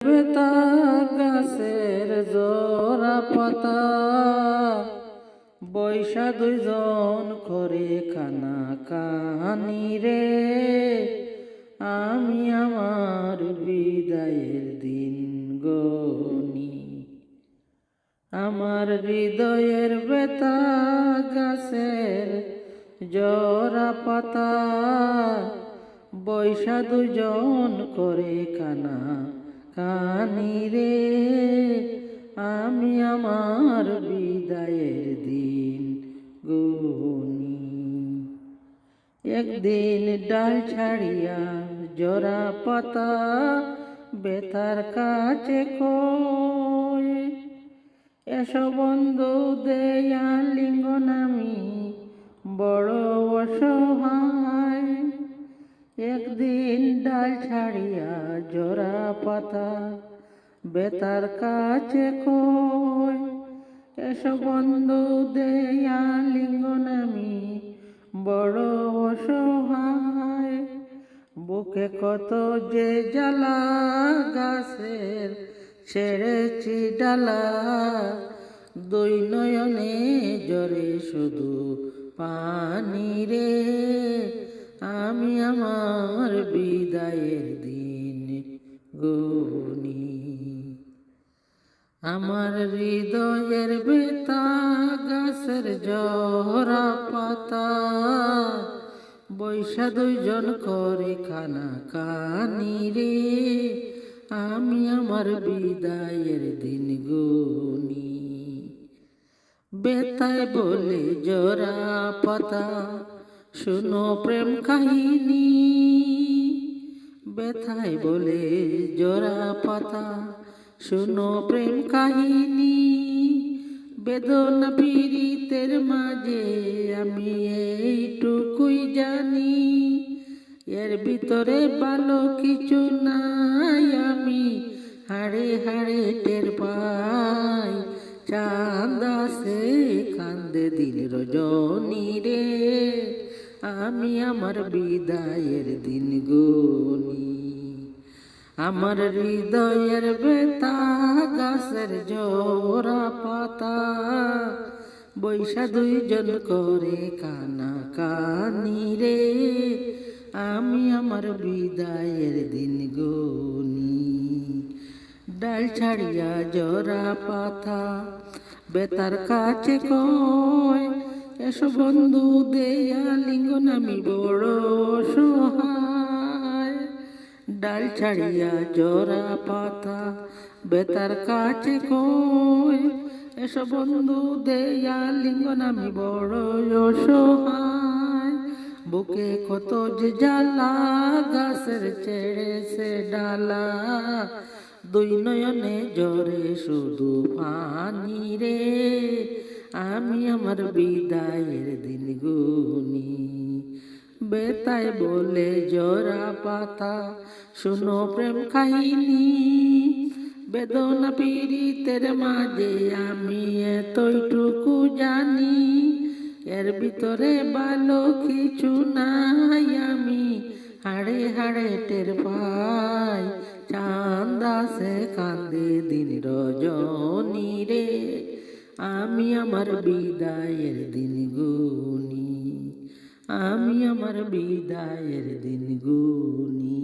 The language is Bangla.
বেতা গাছের জোড়া পাতা বৈশা দুইজন করে খানা কানি রে। আমি আমার বিদায়ের দিন গনি, আমার হৃদয়ের বেতা গাছের জোড়া পাতা বৈশা দুজন করে খানা কানি রে। আমি আমার বিদায়ের দিন গুনি, একদিন ডাল ছাড়িয়া জোড়া পাতা বেতার কাছে কয়, এসো বন্ধু দেয়া লিঙ্গন আমি বড় অসহায়। একদিন ডাল ছাড়িয়া জোড়া পাতা বেতার কাছে কয়, এসো বন্ধু দেয়া লিঙ্গন আমি বড় অসহায়। বুকে কত যে জ্বালা গাছের ছেড়েছি ডালা, দুই নয়নে জরে শুধু পানি রে। আমি আমার বিদায়ের দিন গুনি, আমার হৃদয়ের বেতা গাছের জোড়া পাতা বৈশা দুইজন করে খানা কানি রে। আমি আমার বিদায়ের দিন গুনি, বেতায় বলে জোড়া পাতা শুনো প্রেম কাহিনী। বেথায় বলে জোড়া পাতা শুনো প্রেম কাহিনী। বেদনা পীড়িতের মাঝে আমি এইটুকুই জানি, এর ভিতরে ভালো কিছু নাই আমি হাড়ে হাড়ে টের পাই। চাঁদ আসে কান্দে দিন রজনী রে। আমি আমার বিদায়ের দিন গুনি, আমার হৃদয়ের বেতা গাছের জোড়া পাতা বৈশা দুইজন করে কানা কানি রে। আমি আমার বিদায়ের দিন গুনি, ডাল ছাড়িয়া জোড়া পাতা বেতার কাছে কয়, এসো বন্ধু দেয়া লিঙ্গন আমি বড় অসহায়। ডাল ছাড়িয়া জোড়া পাতা বেতার কাছে কয়, এসো বন্ধু দেয়া লিঙ্গন আমি বড় অসহায়। বুকে কত যে জ্বালা গাছের ছেড়েছে ডালা, দুই নয়নে জরে শুধু পানি রে। আমি আমার বিদায়ের দিন গুনি, বেতায় বলে জোড়া পাতা শুনো প্রেম কাহিনী। বেদনা পীড়িতের মাঝে আমি এতটুকু জানি, এর ভিতরে ভালো কিছু নাই আমি হাড়ে হাড়ে টের পাই। চাঁদ আসে কান্দে দিন রজনী রে। আমি আমার বিদায়ের দিন গুনি, আমি আমার বিদায়ের দিন গুনি।